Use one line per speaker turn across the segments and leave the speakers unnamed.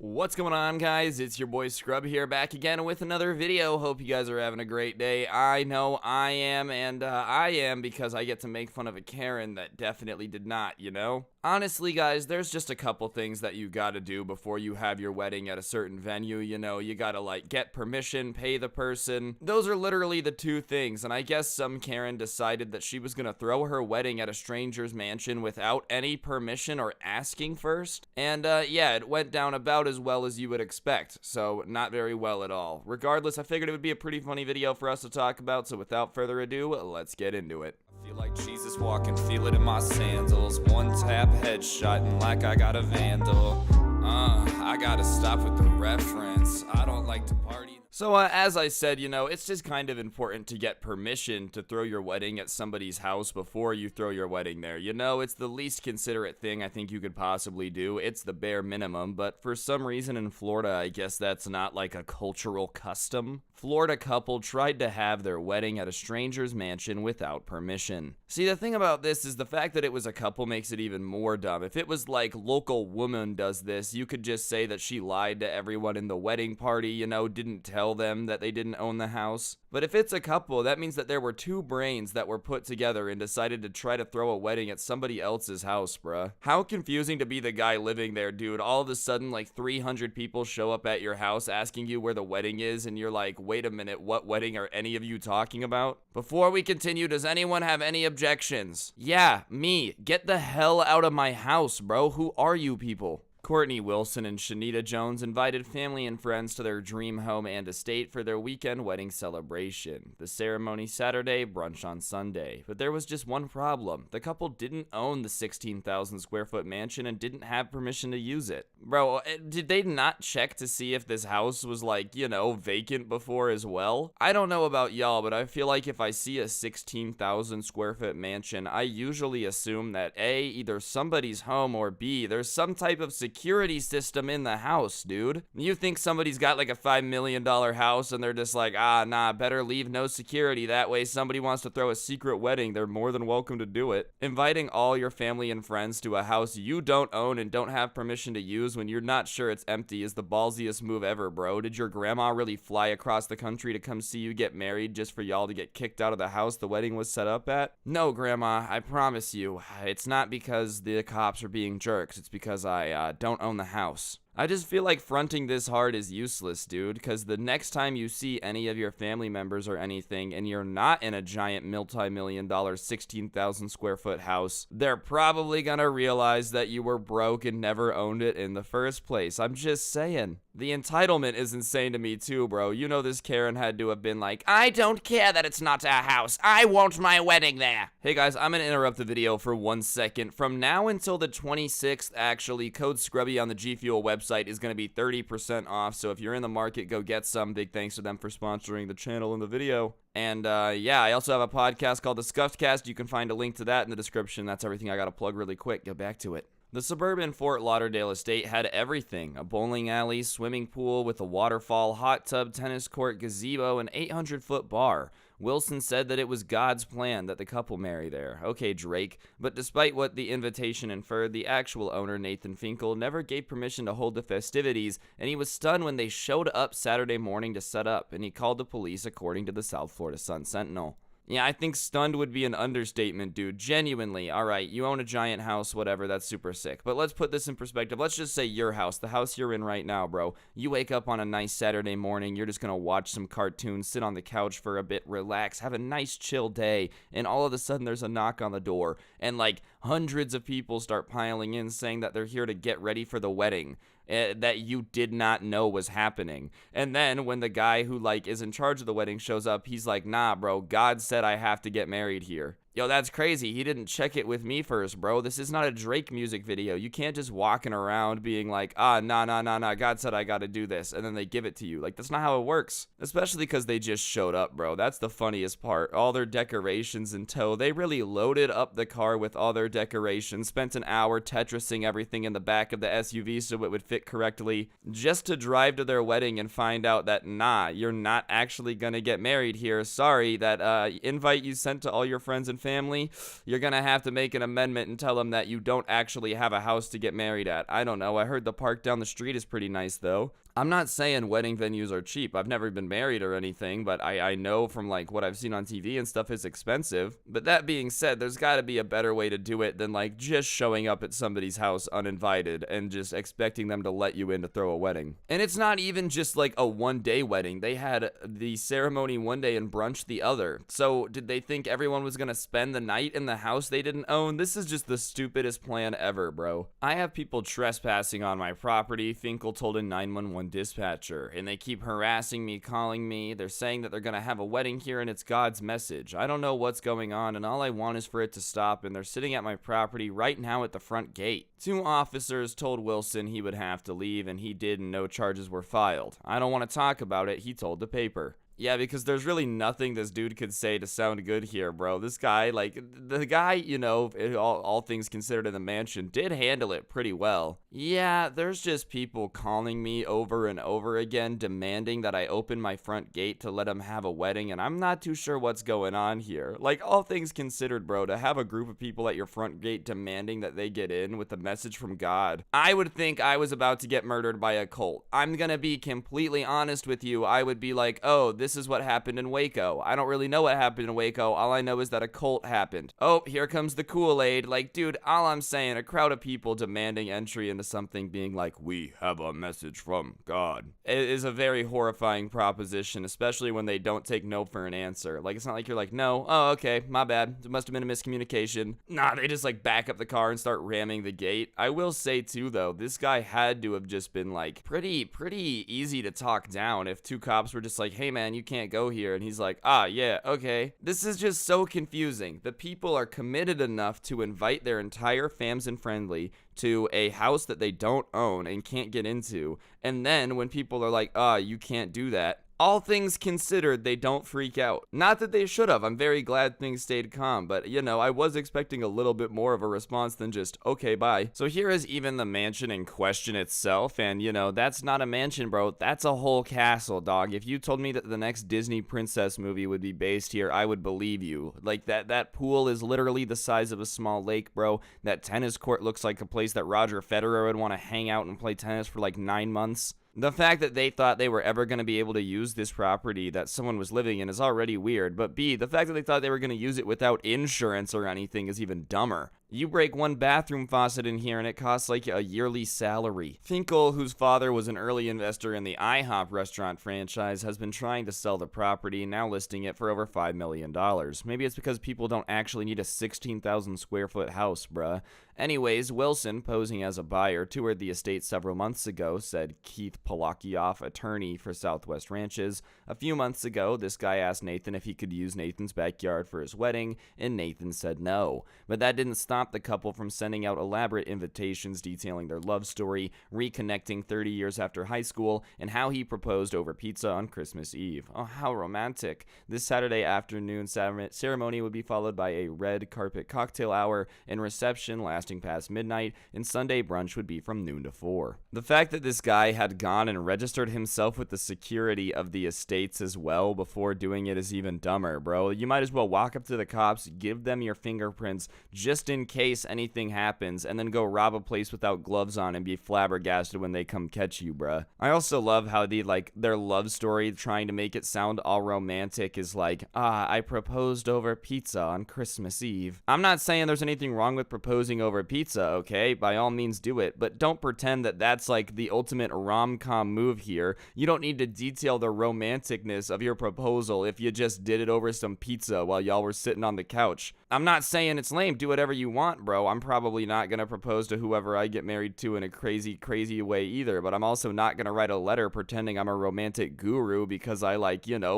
What's going on, guys? It's your boy Scrub here, back again with another video. Hope you guys are having a great day. I know I am, and I am because I get to make fun of a Karen that definitely did not, you know? Honestly, guys, there's just a couple things that you gotta do before you have your wedding at a certain venue, you know? You gotta, get permission, pay the person. Those are literally the two things, and I guess some Karen decided that she was gonna throw her wedding at a stranger's mansion without any permission or asking first. And, yeah, it went down about as well as you would expect, so not very well at all. Regardless, I figured it would be a pretty funny video for us to talk about, so without further ado, let's get into it. Feel like Jesus walking, feel it in my sandals. One tap, headshot, and like I got a vandal. I gotta stop with the reference. I don't like to party. So, as I said, you know, it's just kind of important to get permission to throw your wedding at somebody's house before you throw your wedding there. You know, it's the least considerate thing I think you could possibly do. It's the bare minimum, but for some reason in Florida, I guess that's not like a cultural custom. Florida couple tried to have their wedding at a stranger's mansion without permission. See, the thing about this is the fact that it was a couple makes it even more dumb. If it was like local woman does this, you could just say that she lied to everyone in the wedding party, you know, didn't tell them that they didn't own the house. But if it's a couple, that means that there were two brains that were put together and decided to try to throw a wedding at somebody else's house, bruh. How confusing to be the guy living there, dude. All of a sudden, like 300 people show up at your house asking you where the wedding is, and you're like, wait a minute, what wedding are any of you talking about? Before we continue, does anyone have any objections? Yeah, me. Get the hell out of my house, bro. Who are you people? Courtney Wilson and Shanita Jones invited family and friends to their dream home and estate for their weekend wedding celebration. The ceremony Saturday, brunch on Sunday. But there was just one problem. The couple didn't own the 16,000 square foot mansion and didn't have permission to use it. Bro, did they not check to see if this house was vacant before as well? I don't know about y'all, but I feel like if I see a 16,000 square foot mansion, I usually assume that A, either somebody's home, or B, there's some type of security system in the house, dude. You think somebody's got like a $5 million house and they're just like, nah, better leave no security. That way somebody wants to throw a secret wedding, they're more than welcome to do it. Inviting all your family and friends to a house you don't own and don't have permission to use when you're not sure it's empty is the ballsiest move ever, bro. Did your grandma really fly across the country to come see you get married just for y'all to get kicked out of the house the wedding was set up at? No, grandma, I promise you, it's not because the cops are being jerks. It's because I don't own the house. I just feel like fronting this hard is useless, dude, because the next time you see any of your family members or anything and you're not in a giant multi-million-dollar 16,000 square foot house, they're probably gonna realize that you were broke and never owned it in the first place. I'm just saying. The entitlement is insane to me too, bro. You know this Karen had to have been like, I don't care that it's not our house. I want my wedding there. Hey guys, I'm gonna interrupt the video for 1 second. From now until the 26th, actually, code Scrubae on the G Fuel website is gonna be 30% off. So if you're in the market, go get some. Big thanks to them for sponsoring the channel and the video. And yeah, I also have a podcast called The Scuffed Cast. You can find a link to that in the description. That's everything I gotta plug really quick. Get back to it. The suburban Fort Lauderdale estate had everything: a bowling alley, swimming pool with a waterfall, hot tub, tennis court, gazebo, and 800-foot bar. Wilson said that it was God's plan that the couple marry there. Okay, Drake, but despite what the invitation inferred, the actual owner, Nathan Finkel, never gave permission to hold the festivities, and he was stunned when they showed up Saturday morning to set up, and he called the police, according to the South Florida Sun-Sentinel. Yeah, I think stunned would be an understatement, dude. Genuinely. Alright, you own a giant house, whatever, that's super sick. But let's put this in perspective. Let's just say your house, the house you're in right now, bro. You wake up on a nice Saturday morning, you're just gonna watch some cartoons, sit on the couch for a bit, relax, have a nice chill day, and all of a sudden there's a knock on the door, and hundreds of people start piling in saying that they're here to get ready for the wedding. That you did not know was happening. And then when the guy who is in charge of the wedding shows up, he's like, nah, bro, God said I have to get married here. Yo, that's crazy. He didn't check it with me first, bro. This is not a Drake music video. You can't just walking around being like, nah, God said I gotta do this, and then they give it to you. That's not how it works. Especially because they just showed up, bro. That's the funniest part. All their decorations in tow. They really loaded up the car with all their decorations, spent an hour Tetrising everything in the back of the SUV so it would fit correctly, just to drive to their wedding and find out that, nah, you're not actually gonna get married here. Sorry, that invite you sent to all your friends and family, you're gonna have to make an amendment and tell them that you don't actually have a house to get married at. I don't know. I heard the park down the street is pretty nice, though. I'm not saying wedding venues are cheap. I've never been married or anything, but I know from like what I've seen on TV and stuff it's expensive. But that being said, there's got to be a better way to do it than like just showing up at somebody's house uninvited and just expecting them to let you in to throw a wedding. And it's not even just like a one-day wedding. They had the ceremony one day and brunch the other. So did they think everyone was going to spend the night in the house they didn't own? This is just the stupidest plan ever, bro. I have people trespassing on my property, Finkel told a 911 dispatcher, and they keep harassing me, calling me. They're saying that they're gonna have a wedding here and it's God's message. I don't know what's going on, and all I want is for it to stop, and they're sitting at my property right now at the front gate. 2 officers told Wilson he would have to leave, and he did, and no charges were filed. I don't want to talk about it, he told the paper. Yeah, because there's really nothing this dude could say to sound good here, bro. This guy, like, the guy, you know, all things considered in the mansion, did handle it pretty well. Yeah, there's just people calling me over and over again, demanding that I open my front gate to let them have a wedding, and I'm not too sure what's going on here. Like, all things considered, bro, to have a group of people at your front gate demanding that they get in with a message from God, I would think I was about to get murdered by a cult. I'm gonna be completely honest with you. I would be like, oh, this is what happened in Waco. I don't really know what happened in Waco. All I know is that a cult happened. Oh, here comes the Kool-Aid. Like, dude, all I'm saying, a crowd of people demanding entry into something being like, we have a message from God, it is a very horrifying proposition, especially when they don't take no for an answer. Like, it's not like you're like, no, oh, okay, my bad. It must have been a miscommunication. Nah, they just like back up the car and start ramming the gate. I will say too, though, this guy had to have just been like pretty easy to talk down if 2 cops were just like, hey man, you can't go here, and he's like, ah, yeah, okay. This is just so confusing. The people are committed enough to invite their entire fams and friendly to a house that they don't own and can't get into, and then when people are like, ah, you can't do that, all things considered, they don't freak out. Not that they should have. I'm very glad things stayed calm, but, you know, I was expecting a little bit more of a response than just, okay, bye. So here is even the mansion in question itself, and, you know, that's not a mansion, bro. That's a whole castle, dog. If you told me that the next Disney princess movie would be based here, I would believe you. Like, that pool is literally the size of a small lake, bro. That tennis court looks like a place that Roger Federer would want to hang out and play tennis for, like, 9 months. The fact that they thought they were ever going to be able to use this property that someone was living in is already weird, but B, the fact that they thought they were going to use it without insurance or anything is even dumber. You break one bathroom faucet in here and it costs like a yearly salary. Finkel, whose father was an early investor in the IHOP restaurant franchise, has been trying to sell the property, now listing it for over $5 million. Maybe it's because people don't actually need a 16,000 square foot house, bruh. Anyways, Wilson, posing as a buyer, toured the estate several months ago, said Keith Polakioff, attorney for Southwest Ranches. A few months ago, this guy asked Nathan if he could use Nathan's backyard for his wedding, and Nathan said no. But that didn't stop the couple from sending out elaborate invitations detailing their love story, reconnecting 30 years after high school, and how he proposed over pizza on Christmas Eve. Oh, how romantic. This Saturday afternoon ceremony would be followed by a red carpet cocktail hour and reception lasting past midnight, and Sunday brunch would be from noon to 4. The fact that this guy had gone and registered himself with the security of the estates as well before doing it is even dumber, bro. You might as well walk up to the cops, give them your fingerprints just in case anything happens, and then go rob a place without gloves on and be flabbergasted when they come catch you, bruh. I also love how their love story, trying to make it sound all romantic, is like, I proposed over pizza on Christmas Eve. I'm not saying there's anything wrong with proposing over pizza, okay? By all means do it, but don't pretend that that's like the ultimate rom-com move here. You don't need to detail the romanticness of your proposal if you just did it over some pizza while y'all were sitting on the couch. I'm not saying it's lame, do whatever you want, bro. I'm probably not gonna propose to whoever I get married to in a crazy way either, but I'm also not gonna write a letter pretending I'm a romantic guru because I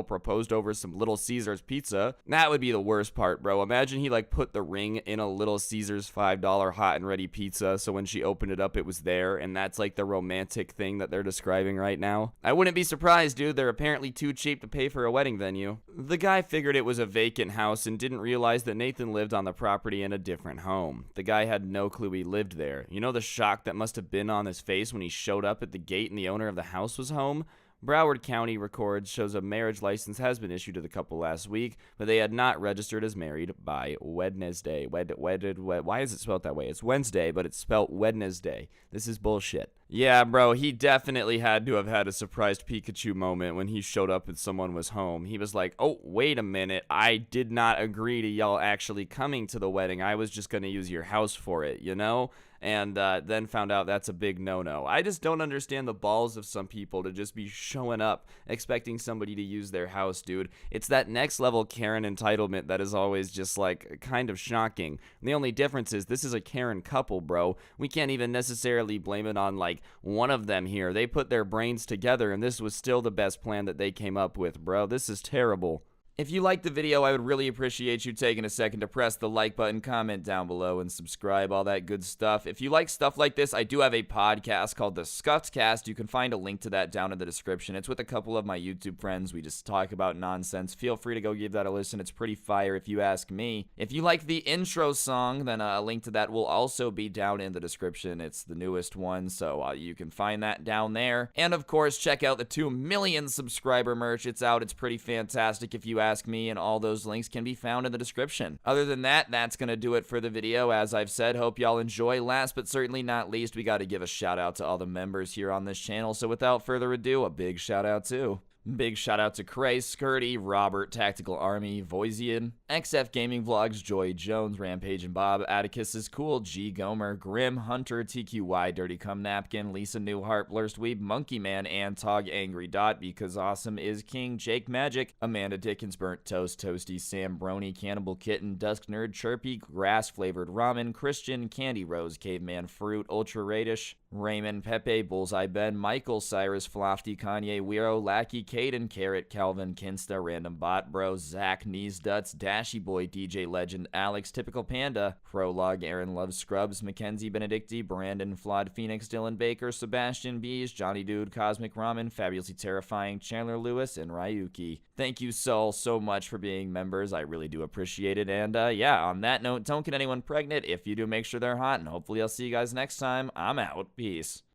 proposed over some Little Caesars pizza. That would be the worst part, bro. Imagine he put the ring in a Little Caesars $5 hot and ready pizza, so when she opened it up it was there, and that's the romantic thing that they're describing right now. I wouldn't be surprised, dude. They're apparently too cheap to pay for a wedding venue. The guy figured it was a vacant house and didn't realize that Nathan lived on the property in a different home. The guy had no clue he lived there. You know the shock that must have been on his face when he showed up at the gate and the owner of the house was home? Broward County records shows a marriage license has been issued to the couple last week, but they had not registered as married by Wednesday. Why is it spelled that way? It's Wednesday, but it's spelled Wednesday. This is bullshit. Yeah, bro, he definitely had to have had a surprised Pikachu moment when he showed up and someone was home. He was like, oh, wait a minute. I did not agree to y'all actually coming to the wedding. I was just going to use your house for it, you know? And then found out that's a big no-no. I just don't understand the balls of some people to just be showing up expecting somebody to use their house, dude. It's that next level Karen entitlement that is always just like kind of shocking. And the only difference is this is a Karen couple, bro. We can't even necessarily blame it on like one of them here. They put their brains together and this was still the best plan that they came up with, bro. This is terrible. If you liked the video, I would really appreciate you taking a second to press the like button, comment down below, and subscribe, all that good stuff. If you like stuff like this, I do have a podcast called The Scuffed Cast. You can find a link to that down in the description. It's with a couple of my YouTube friends. We just talk about nonsense. Feel free to go give that a listen. It's pretty fire if you ask me. If you like the intro song, then a link to that will also be down in the description. It's the newest one, so you can find that down there. And of course, check out the 2 million subscriber merch. It's out. It's pretty fantastic if you ask me, and all those links can be found in the description. Other than that, that's gonna do it for the video. As I've said, hope y'all enjoy. Last but certainly not least, we gotta give a shout out to all the members here on this channel, so without further ado, a big shout out to Cray, Skirty, Robert, Tactical Army, Voisian, XF Gaming Vlogs, Joy Jones, Rampage and Bob, Atticus is Cool, G Gomer, Grim, Hunter, TQY, Dirty Cum Napkin, Lisa Newhart, Blurst Weeb, Monkey Man, Antog, Angry Dot, Because Awesome is King, Jake Magic, Amanda Dickens, Burnt Toast, Toasty, Sam Brony, Cannibal Kitten, Dusk Nerd, Chirpy, Grass Flavored Ramen, Christian, Candy Rose, Caveman Fruit, Ultra Radish, Raymond, Pepe, Bullseye Ben, Michael, Cyrus, Flofty, Kanye, Wero, Lackey, Caden, Carrot, Calvin, Kinsta, Random Bot Bro, Zach, Knees Duts, Dashy Boy, DJ Legend, Alex, Typical Panda, Prologue, Aaron Loves Scrubs, Mackenzie Benedicti, Brandon, Flawed Phoenix, Dylan Baker, Sebastian Bees, Johnny Dude, Cosmic Ramen, Fabulously Terrifying, Chandler Lewis, and Ryuki. Thank you so much for being members. I really do appreciate it. And yeah, on that note, don't get anyone pregnant. If you do, make sure they're hot, and hopefully I'll see you guys next time. I'm out. Peace.